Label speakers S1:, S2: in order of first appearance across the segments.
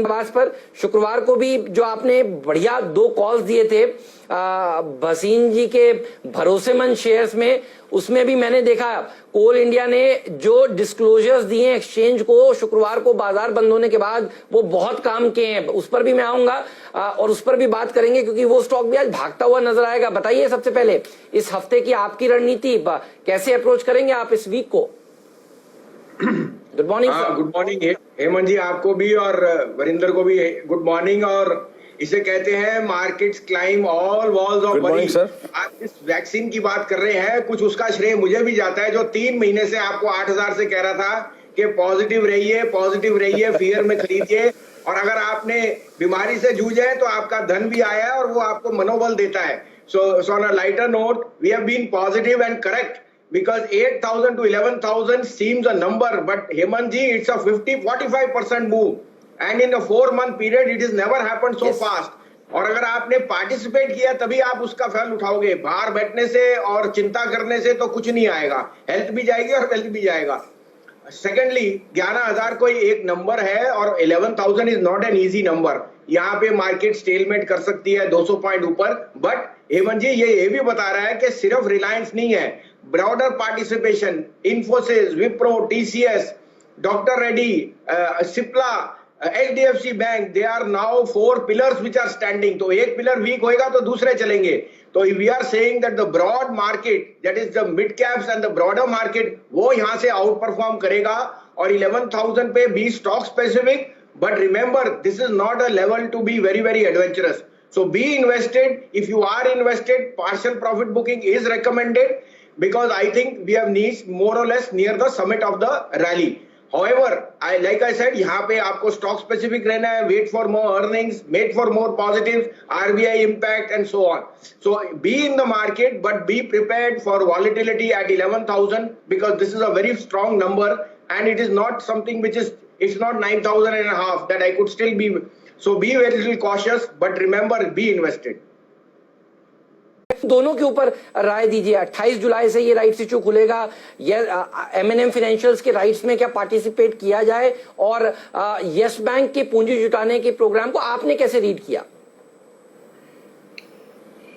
S1: आवाज पर शुक्रवार को भी जो आपने बढ़िया 2 कॉल्स दिए थे भसीन जी के भरोसेमंद शेयर्स में, उसमें भी मैंने देखा कोल इंडिया ने जो डिस्क्लोजर्स दिए एक्सचेंज को शुक्रवार को बाजार बंद होने के बाद, वो बहुत काम के हैं। उस पर भी मैं आऊंगा और उस पर भी बात करेंगे क्योंकि वो स्टॉक भी आज भागता हुआ नजर आएगा। बताइए सबसे पहले इस हफ्ते की आपकी रणनीति, कैसे अप्रोच करेंगे आप इस वीक को? Good morning sir.
S2: Good morning Hemant ji, आपको भी और वरिंदर को भी गुड मॉर्निंग। और इसे कहते हैं markets climb all walls of money. आप इस वैक्सीन की बात कर रहे हैं, कुछ उसका श्रेय मुझे भी जाता है जो 3 महीने से आपको 8,000 से कह रहा था कि पॉजिटिव रहिए फियर में खरीदिए, और अगर आपने बीमारी से जूझे तो आपका धन भी आया और वो आपको मनोबल देता है। So on a lighter note, we have been positive and correct because 8,000 to 11,000 seems a number, but Hemant ji, it's a 45% move, and in a 4-month period it has never happened so fast. और अगर आपने participate किया तभी आप उसका फल उठाओगे। बाहर बैठने से और चिंता करने से तो कुछ नहीं आएगा, हेल्थ भी जाएगी और वेल्थ भी जाएगा। सेकेंडली 11,000 कोई एक नंबर है और 11,000 is not an easy number. यहाँ पे मार्केट स्टेलमेट कर सकती है 200 पॉइंट ऊपर, बट हेमंत जी ये भी बता रहा है कि सिर्फ रिलायंस नहीं है, broader participation, Infosys, Wipro, TCS, doctor Reddy, Cipla, HDFC bank, they are now 4 pillars which are standing. तो एक पिलर वीक होएगा तो दूसरे चलेंगे। तो we are saying that the broad market, that is the mid caps and the broader market, वो यहां से आउट परफॉर्म करेगा। और 11,000 पे be stock specific, but remember this is not a level to be very very adventurous. So be invested. If you are invested, partial profit booking is recommended because I think we have reached more or less near the summit of the rally. However, like I said, यहाँ पे आपको stock specific रहना है, wait for more earnings, wait for more positives, RBI impact and so on. So be in the market, but be prepared for volatility at 11,000 because this is a very strong number and it is not something which is, it's not 9,000 and a half that I could still be. So be very little cautious, but remember, be invested.
S1: दोनों के ऊपर राय दीजिए। 28 जुलाई से ये rights issue खुलेगा, ये M&M financials के rights में क्या पार्टिसिपेट किया जाए, और यस बैंक के पूंजी जुटाने के प्रोग्राम को आपने कैसे रीड किया?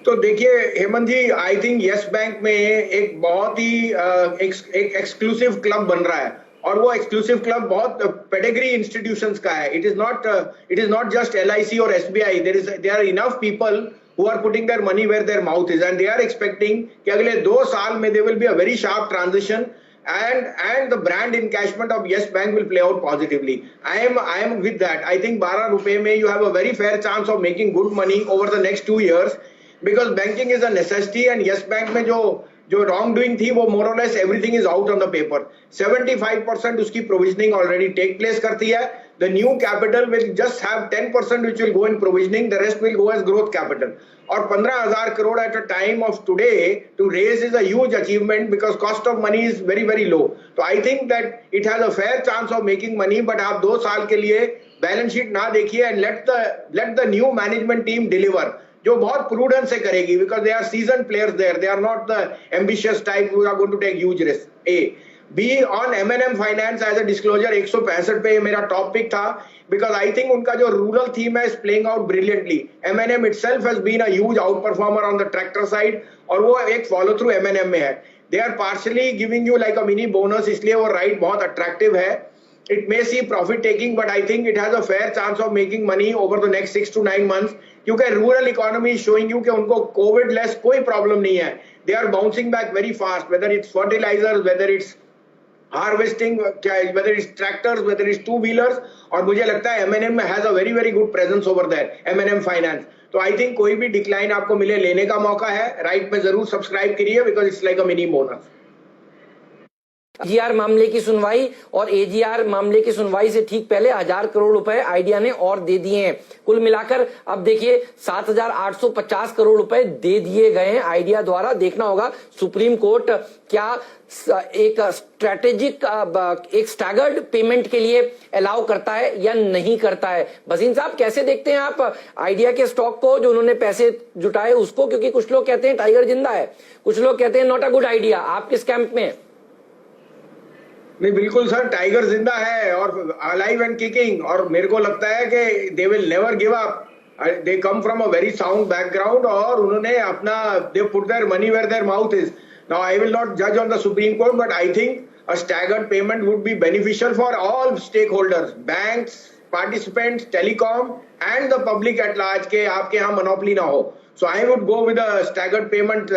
S2: तो देखिए हेमंत जी, आई थिंक यस बैंक में एक बहुत ही एक एक्सक्लूसिव क्लब बन रहा है, और वो एक्सक्लूसिव क्लब बहुत पेडिग्री इंस्टीट्यूशंस का है। It is not just LIC और SBI। There are enough people who are putting their money where their mouth is, and they are expecting कि अगले 2 साल में there will be a very sharp transition and the brand encashment of Yes Bank will play out positively. I am with that. I think 12 रुपए में you have a very fair chance of making good money over the next 2 years because banking is a necessity, and Yes Bank में जो wrong doing थी वो more और less everything is out on the paper. 75% उसकी provisioning already take place करती है। The new capital will just have 10% which will go in provisioning, the rest will go as growth capital. और 15,000 crore at a time of today to raise is a huge achievement because cost of money is very very low. तो I think that it has a fair chance of making money, but आप 2 साल के लिए balance sheet ना देखिए and let the new management team deliver, जो बहुत prudence से करेगी because they are season players there, they are not the ambitious type who are going to take huge risk. A बी on M&M finance as a disclosure 165 पे मेरा top pick था because I think उनका जो rural theme है is playing out brilliantly. M&M itself has been a huge out performer on the tractor side और वो एक फॉलो थ्रू M&M में है। They are partially giving you like a mini bonus, इसलिए वो राइट बहुत attractive है। It may see profit taking, but I think it has a fair chance of making money over the next 6 to 9 months क्योंकि rural economy is showing you कि उनको Covid less कोई problem नहीं है। They are bouncing back very fast, whether it's fertilisers, whether it's harvesting, whether it's tractors, whether it's 2-wheelers। और मुझे लगता है M&M has a very very good presence over there, M&M finance. तो I think कोई भी decline आपको मिले लेने का मौका है। राइट में जरूर सब्सक्राइब करिए because it's like a mini bonus.
S1: AGR मामले की सुनवाई और AGR मामले की सुनवाई से ठीक पहले 1,000 करोड़ रुपए आइडिया ने और दे दिए हैं। कुल मिलाकर अब देखिए 7,850 करोड़ रुपए दे दिए गए हैं आइडिया द्वारा। देखना होगा सुप्रीम कोर्ट क्या एक स्ट्रेटेजिक एक स्टैगर्ड पेमेंट के लिए अलाउ करता है या नहीं करता है। भसीन साहब कैसे देखते हैं आप आइडिया के स्टॉक को, जो उन्होंने पैसे जुटाए उसको? क्योंकि कुछ लोग कहते हैं टाइगर जिंदा है, कुछ लोग कहते हैं नॉट अ गुड आइडिया। आप किस कैंप में?
S2: नहीं बिल्कुल सर, टाइगर जिंदा है और अलाइव एंड किकिंग, और मेरे को लगता है कि they will never give up. They come from a very sound background और उन्होंने अपना they put their money where their mouth is. Now I will not जज on the supreme court, but I think a staggered payment would be beneficial for all stakeholders, banks, participants, telecom and the public at large, के आपके यहाँ monopoly ना हो। So I would go with a staggered payment,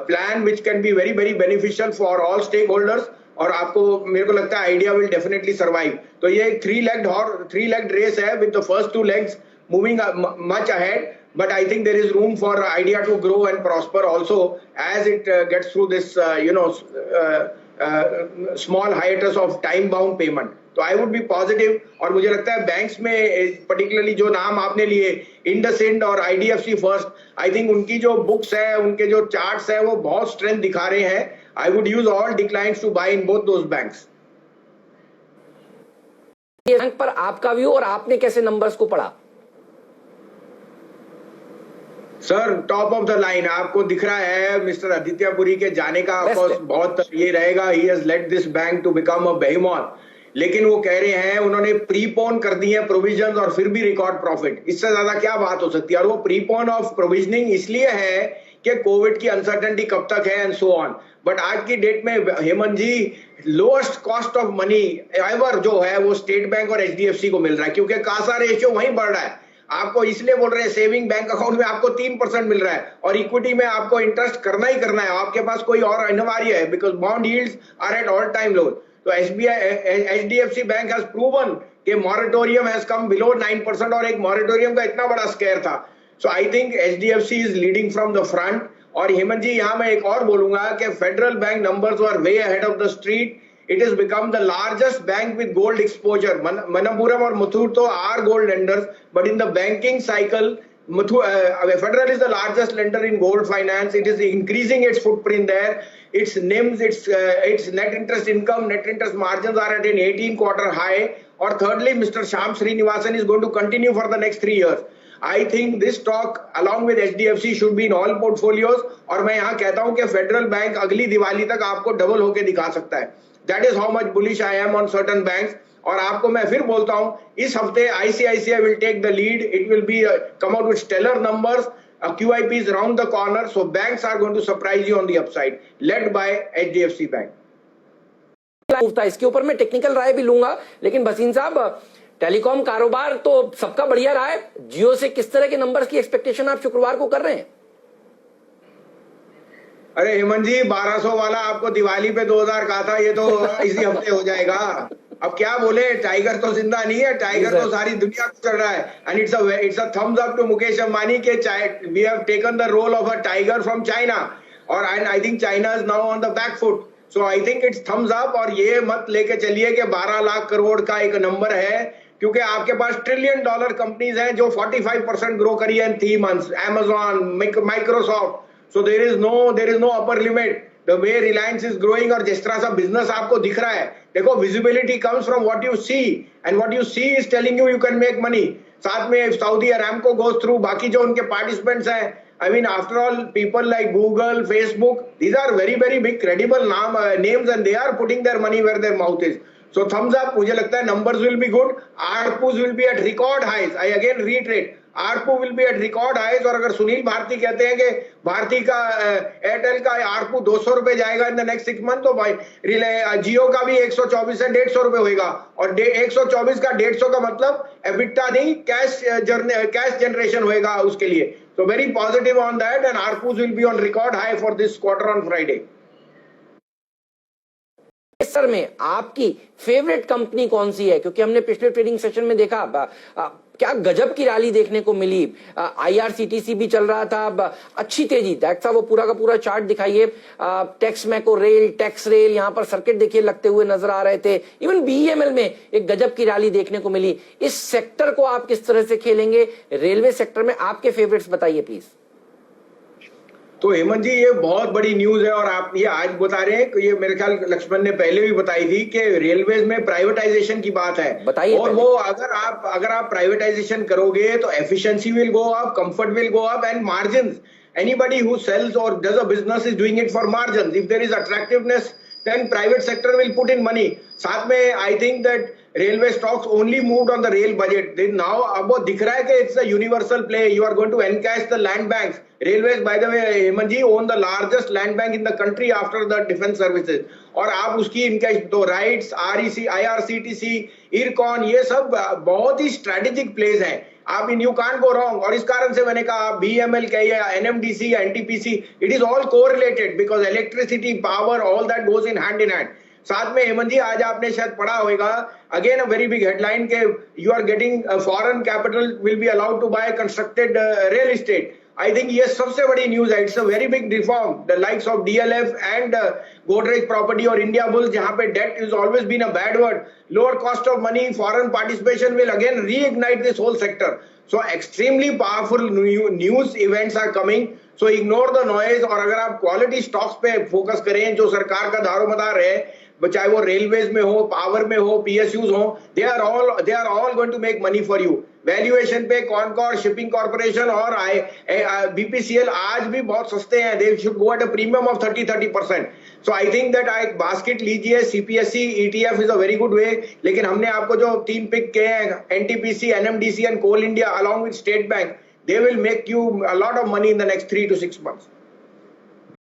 S2: plan which can be very very beneficial for all stakeholders, और आपको मेरे को लगता है आइडिया विल डेफिनेटली सर्वाइव। तो ये एक थ्री लेग रेस है with the first two legs moving much ahead, but I think there is room for idea to grow and prosper also as it gets through this small hiatus of time bound payment. तो I would be positive, और मुझे लगता है banks में particularly जो नाम आपने लिए इंडसइंड और आईडीएफसी फर्स्ट, आई थिंक उनकी जो बुक्स है, उनके जो चार्ट्स है, वो बहुत स्ट्रेंथ दिखा रहे हैं। I would use all declines to buy in both those banks.
S1: Bank पर आपका व्यू और आपने कैसे नंबर्स को पढ़ा?
S2: Sir top of the line आपको दिख रहा है मिस्टर आदित्य पुरी के जाने का बहुत ये रहेगा। He has let this bank to become a behemoth, लेकिन वो कह रहे हैं उन्होंने प्रीपोन कर दी है प्रोविजन और फिर भी रिकॉर्ड प्रॉफिट। इससे ज्यादा क्या बात हो सकती है? और वो प्रीपोन ऑफ प्रोविजनिंग इसलिए है कि कोविड की अनसर्टेनिटी कब तक है एंड सो ऑन। बट आज की डेट में Hemant ji, lowest cost of money ever जो है वो स्टेट बैंक और एचडीएफसी को मिल रहा है, क्योंकि कासा रेशियो वहीं बढ़ रहा है। आपको इसलिए बोल रहे हैं सेविंग बैंक अकाउंट में आपको 3% मिल रहा है और इक्विटी में आपको इंटरेस्ट करना ही करना है, आपके पास कोई और अनिवार्य है, because bond yields are at all time low. तो एचडीएफसी बैंक हैज प्रूवन कि मॉरेटोरियम हैज कम बिलो 9%, और एक मॉरेटोरियम का इतना बड़ा स्केयर था। So I think HDFC is leading from the front. और हेमंत जी, यहाँ मैं एक और बोलूंगा कि federal bank numbers were way ahead of the street. It has become the largest bank with gold exposure. Manappuram or Muthoot are gold lenders, but in the banking cycle, Federal is the largest lender in gold finance. It is increasing its footprint there. Its NIMs, its net interest income, net interest margins are at an 18-quarter high. Or thirdly, Mr. Shyam Srinivasan is going to continue for the next 3 years. I think this stock along with HDFC should be in all portfolios. और मैं यहाँ कहता हूँ कि federal bank अगली दिवाली तक आपको double होके दिखा सकता है। That is how much bullish I am on certain banks. और आपको मैं फिर बोलता हूं, इस हफ्ते ICICI will take the lead. It will be come out with stellar numbers. QIP is around the corner, so banks are going to surprise you on the upside, led by HDFC Bank.
S1: इसके ऊपर मैं technical राय भी लूंगा, लेकिन भसीन साहब, telecom कारोबार तो सबका बढ़िया रहा है। जियो से किस तरह के नंबर्स की एक्सपेक्टेशन आप शुक्रवार को कर रहे हैं?
S2: अरे हेमंत जी, 1200 वाला आपको दिवाली पे 2000 कहा था, ये तो इसी हफ्ते हो जाएगा। अब क्या बोले, टाइगर तो जिंदा नहीं है, टाइगर तो सारी दुनिया को चल रहा है। And it's a thumbs up to Mukesh Ambani के we have taken the role of a tiger from China, और I think China is now on the back foot. So I think it's thumbs up. और ये मत लेके चलिए कि 12 लाख करोड़ का एक नंबर है, क्योंकि आपके पास $1 ट्रिलियन कंपनीज हैं जो 45% ग्रो करी है इन 3 months, Amazon, Microsoft. So there is no upper limit the way Reliance is growing, और जिस तरह सा बिजनेस आपको दिख रहा है। देखो, visibility comes from what you see, and what you see is telling you can make money. साथ में सऊदी अरामको गोस थ्रू, बाकी जो उनके पार्टिसिपेंट्स हैं, I mean after all people like Google, Facebook, these are very very big credible names and they are putting their money where their mouth is. So thumbs up, मुझे लगता है numbers will be good, ARPUs will be at record highs. I again reiterate, ARPU will be at record highs. और अगर सुनील भारती कहते हैं कि भारती का Airtel का ARPU 200 रुपए जाएगा इन द नेक्स्ट 6 months, तो भाई जियो का भी 124 से 150 रुपए होगा। और 124 का 150 का मतलब EBITDA नहीं, कैश जनरेशन होगा उसके लिए। So very positive on that, and ARPUs will be on record high for this quarter on Friday.
S1: Sir में आपकी फेवरेट कंपनी कौन सी है? क्योंकि हमने पिछले ट्रेडिंग सेशन में देखा क्या गजब की रैली देखने को मिली। IRCTC भी चल रहा था, अच्छी तेजी। दैट्स वो पूरा का पूरा चार्ट दिखाइए। टेक्स मैको रेल, टेक्स रेल, यहां पर सर्किट देखिए लगते हुए नजर आ रहे थे। इवन BEML में एक गजब की रैली देखने को मिली। इस सेक्टर को आप किस तरह से खेलेंगे? रेलवे सेक्टर में आपके फेवरेट्स बताइए प्लीज।
S2: तो हेमंत जी, ये बहुत बड़ी न्यूज है, और आप ये आज बता रहे हैं कि ये मेरे ख्याल लक्ष्मण ने पहले भी बताई थी कि रेलवेज में प्राइवेटाइजेशन की बात है।
S1: बताइए।
S2: और वो अगर आप प्राइवेटाइजेशन करोगे तो efficiency will go up, comfort will go up, and margins, anybody who sells or does a business is doing it for margins. If there is attractiveness then private sector will put in money. साथ में I think that railway stocks only moved on the rail budget. Then now अब वो दिख रहा है कि it's a universal play. You are going to encash the land banks. Railways, by the way, Hemant ji, own the largest land bank in the country after the defense services. और आप उसकी encash तो राइट्स, REC, IRCTC, इरकॉन, ये सब बहुत ही strategic place हैं. आप इन you can't go wrong. और इस कारण से मैंने कहा BML कहिए या NMDC या NTPC, it is all correlated because electricity, power, all that goes in hand in hand. साथ में हेमंत जी, आज आपने शायद पढ़ा होगा again a very big headline के you are getting foreign capital will be allowed to buy constructed real estate. I think ये सबसे बड़ी न्यूज है. It's a very big reform. The likes of DLF and Godrej property और Indiabulls, जहां पे date is always been a bad word. Lower cost of money, foreign participation will again reignite this whole sector. So extremely powerful news events are coming. So ignore the noise. और अगर आप quality stocks पे focus करें जो सरकार का दारोमदार है, चाहे वो रेलवेज में हो, पावर में हो, PSUs हो, they are all going to make money for you. Valuation पे कॉनकॉर, शिपिंग कॉर्पोरेशन और BPCL आज भी बहुत सस्ते हैं. They should go at a premium of 30%. So I think that एक बास्केट लीजिए. CPSE ETF is a very good way. लेकिन हमने आपको जो 3 पिक किए हैं, NTPC, NMDC and Coal India along with State Bank, they will make you a lot of money in the next 3 to 6 months.